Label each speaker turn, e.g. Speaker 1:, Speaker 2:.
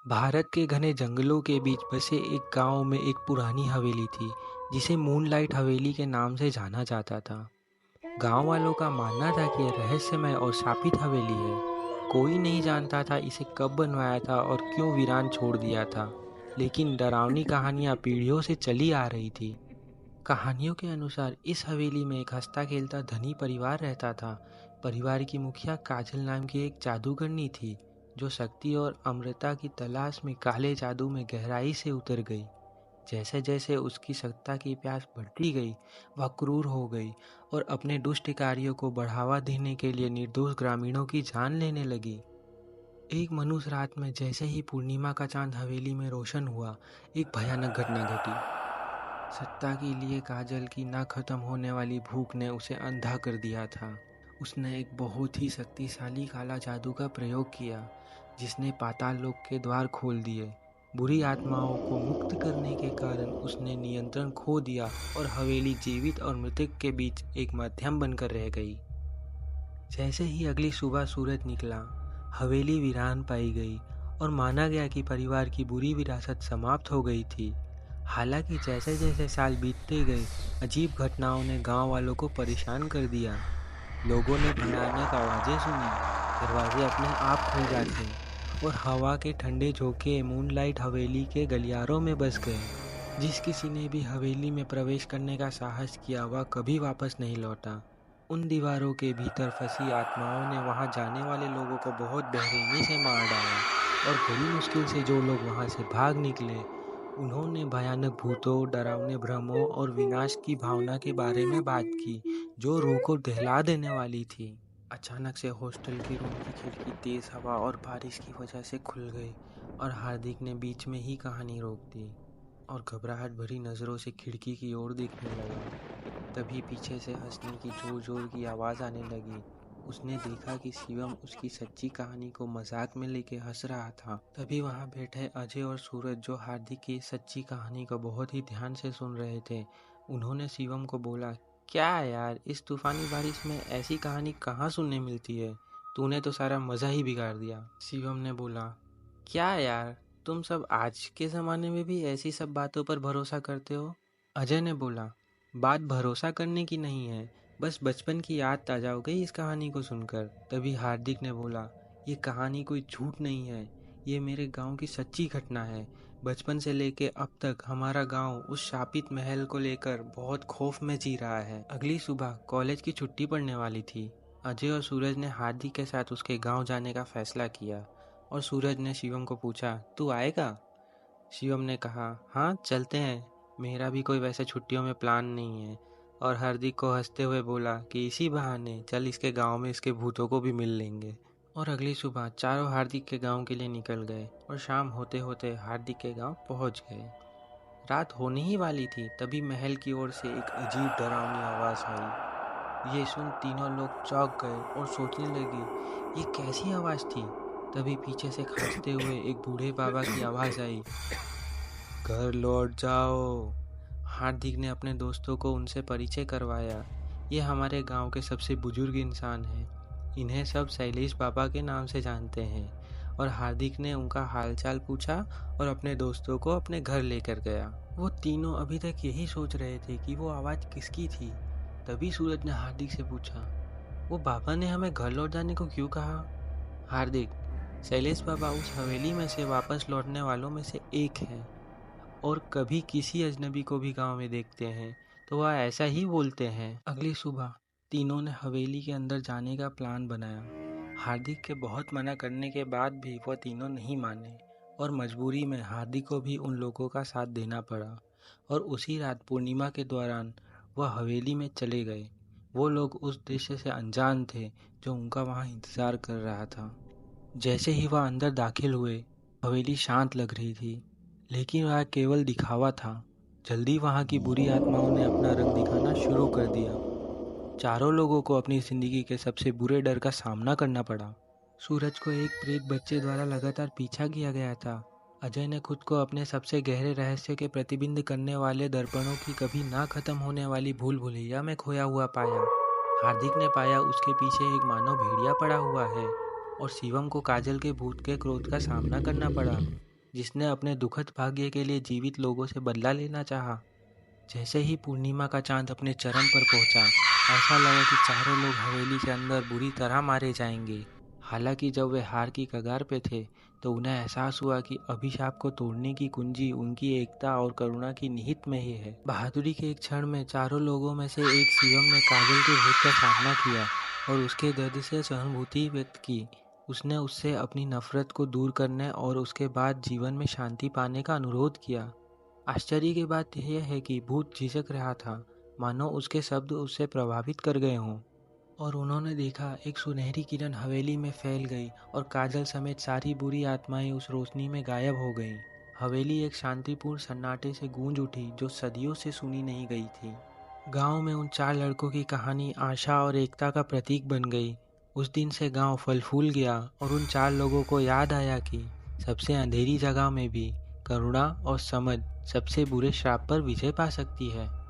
Speaker 1: भारत के घने जंगलों के बीच बसे एक गांव में एक पुरानी हवेली थी जिसे मूनलाइट हवेली के नाम से जाना जाता था। गांव वालों का मानना था कि यह रहस्यमय और शापित हवेली है। कोई नहीं जानता था इसे कब बनवाया था और क्यों वीरान छोड़ दिया था, लेकिन डरावनी कहानियां पीढ़ियों से चली आ रही थी। कहानियों के अनुसार इस हवेली में एक हंसता खेलता धनी परिवार रहता था। परिवार की मुखिया काजल नाम की एक जादूगरनी थी जो शक्ति और अमृता की तलाश में काले जादू में गहराई से उतर गई। जैसे जैसे उसकी सत्ता की प्यास बढ़ती गई, वह क्रूर हो गई और अपने दुष्ट कार्यों को बढ़ावा देने के लिए निर्दोष ग्रामीणों की जान लेने लगी। एक मनुष्य रात में जैसे ही पूर्णिमा का चांद हवेली में रोशन हुआ, एक भयानक घटना घटी। सत्ता के लिए काजल की ना खत्म होने वाली भूख ने उसे अंधा कर दिया था। उसने एक बहुत ही शक्तिशाली काला जादू का प्रयोग किया जिसने पाताल लोक के द्वार खोल दिए। बुरी आत्माओं को मुक्त करने के कारण उसने नियंत्रण खो दिया और हवेली जीवित और मृतक के बीच एक माध्यम बनकर रह गई। जैसे ही अगली सुबह सूरज निकला, हवेली वीरान पाई गई और माना गया कि परिवार की बुरी विरासत समाप्त हो गई थी। हालांकि जैसे जैसे साल बीतते गए, अजीब घटनाओं ने गांव वालों को परेशान कर दिया। लोगों ने भयानक आवाज़ें सुनी, दरवाजे अपने आप खुल जाते और हवा के ठंडे झोंके मूनलाइट हवेली के गलियारों में बस गए। जिस किसी ने भी हवेली में प्रवेश करने का साहस किया, वह कभी वापस नहीं लौटा। उन दीवारों के भीतर फंसी आत्माओं ने वहां जाने वाले लोगों को बहुत बेरहमी से मार डाला और बड़ी मुश्किल से जो लोग वहां से भाग निकले, उन्होंने भयानक भूतों, डरावने भ्रमों और विनाश की भावना के बारे में बात की जो रूह को दहला देने वाली थी। अचानक से हॉस्टल के रूम की खिड़की तेज हवा और बारिश की वजह से खुल गई और हार्दिक ने बीच में ही कहानी रोक दी और घबराहट भरी नज़रों से खिड़की की ओर देखने लगा। तभी पीछे से हंसने की जोर जोर की आवाज़ आने लगी। उसने देखा कि शिवम उसकी सच्ची कहानी को मजाक में लेके हंस रहा था। तभी वहां बैठे अजय और सूरज, जो हार्दिक की सच्ची कहानी को बहुत ही ध्यान से सुन रहे थे, उन्होंने शिवम को बोला, क्या यार, इस तूफानी बारिश में ऐसी कहानी कहाँ सुनने मिलती है? तूने तो सारा मज़ा ही बिगाड़ दिया। शिवम ने बोला, क्या यार, तुम सब आज के ज़माने में भी ऐसी सब बातों पर भरोसा करते हो? अजय ने बोला, बात भरोसा करने की नहीं है, बस बचपन की याद ताज़ा हो गई इस कहानी को सुनकर। तभी हार्दिक ने बोला, ये कहानी कोई झूठ नहीं है, ये मेरे गांव की सच्ची घटना है। बचपन से लेके अब तक हमारा गांव उस शापित महल को लेकर बहुत खौफ में जी रहा है। अगली सुबह कॉलेज की छुट्टी पड़ने वाली थी। अजय और सूरज ने हार्दिक के साथ उसके गांव जाने का फैसला किया और सूरज ने शिवम को पूछा, तू आएगा? शिवम ने कहा, हाँ चलते हैं, मेरा भी कोई वैसे छुट्टियों में प्लान नहीं है। और हार्दिक को हंसते हुए बोला कि इसी बहाने चल इसके गांव में इसके भूतों को भी मिल लेंगे। और अगली सुबह चारों हार्दिक के गांव के लिए निकल गए और शाम होते होते हार्दिक के गांव पहुंच गए। रात होने ही वाली थी, तभी महल की ओर से एक अजीब डरावनी आवाज़ आई। ये सुन तीनों लोग चौंक गए और सोचने लगे, ये कैसी आवाज़ थी? तभी पीछे से खांसते हुए एक बूढ़े बाबा की आवाज़ आई, घर लौट जाओ। हार्दिक ने अपने दोस्तों को उनसे परिचय करवाया। ये हमारे गांव के सबसे बुजुर्ग इंसान हैं, इन्हें सब शैलेश बाबा के नाम से जानते हैं। और हार्दिक ने उनका हालचाल पूछा और अपने दोस्तों को अपने घर लेकर गया। वो तीनों अभी तक यही सोच रहे थे कि वो आवाज़ किसकी थी। तभी सूरज ने हार्दिक से पूछा, वो बाबा ने हमें घर लौट जाने को क्यों कहा? हार्दिक, शैलेश बाबा उस हवेली में से वापस लौटने वालों में से एक हैं और कभी किसी अजनबी को भी गांव में देखते हैं तो वह ऐसा ही बोलते हैं। अगली सुबह तीनों ने हवेली के अंदर जाने का प्लान बनाया। हार्दिक के बहुत मना करने के बाद भी वह तीनों नहीं माने और मजबूरी में हार्दिक को भी उन लोगों का साथ देना पड़ा। और उसी रात पूर्णिमा के दौरान वह हवेली में चले गए। वो लोग उस दृश्य से अनजान थे जो उनका वहाँ इंतज़ार कर रहा था। जैसे ही वह अंदर दाखिल हुए, हवेली शांत लग रही थी, लेकिन वह केवल दिखावा था। जल्दी वहाँ की बुरी आत्माओं ने अपना रंग दिखाना शुरू कर दिया। चारों लोगों को अपनी जिंदगी के सबसे बुरे डर का सामना करना पड़ा। सूरज को एक प्रेत बच्चे द्वारा लगातार पीछा किया गया था। अजय ने खुद को अपने सबसे गहरे रहस्य के प्रतिबिंब करने वाले दर्पणों की कभी ना खत्म होने वाली भूल भुलैया में खोया हुआ पाया। हार्दिक ने पाया उसके पीछे एक मानव भेड़िया पड़ा हुआ है और शिवम को काजल के भूत के क्रोध का सामना करना पड़ा। जिसने अपने दुखद भाग्य के लिए जीवित लोगों से बदला लेना चाहा। जैसे ही पूर्णिमा का चांद अपने चरम पर पहुंचा, ऐसा लगा कि चारों लोग हवेली के अंदर बुरी तरह मारे जाएंगे। हालांकि जब वे हार की कगार पे थे, तो उन्हें एहसास हुआ कि अभिशाप को तोड़ने की कुंजी उनकी एकता और करुणा की निहित में ही है। बहादुरी के एक क्षण में चारों लोगों में से एक शिवम ने काजल के भूत का सामना किया और उसके दर्द से सहानुभूति व्यक्त की। उसने उससे अपनी नफरत को दूर करने और उसके बाद जीवन में शांति पाने का अनुरोध किया। आश्चर्य की बात यह है कि भूत झिझक रहा था, मानो उसके शब्द उससे प्रभावित कर गए हों। और उन्होंने देखा एक सुनहरी किरण हवेली में फैल गई और काजल समेत सारी बुरी आत्माएं उस रोशनी में गायब हो गईं। हवेली एक शांतिपूर्ण सन्नाटे से गूंज उठी जो सदियों से सुनी नहीं गई थी। गांव में उन 4 लड़कों की कहानी आशा और एकता का प्रतीक बन गई। उस दिन से गांव फल फूल गया और उन 4 लोगों को याद आया कि सबसे अंधेरी जगह में भी करुणा और समझ सबसे बुरे श्राप पर विजय पा सकती है।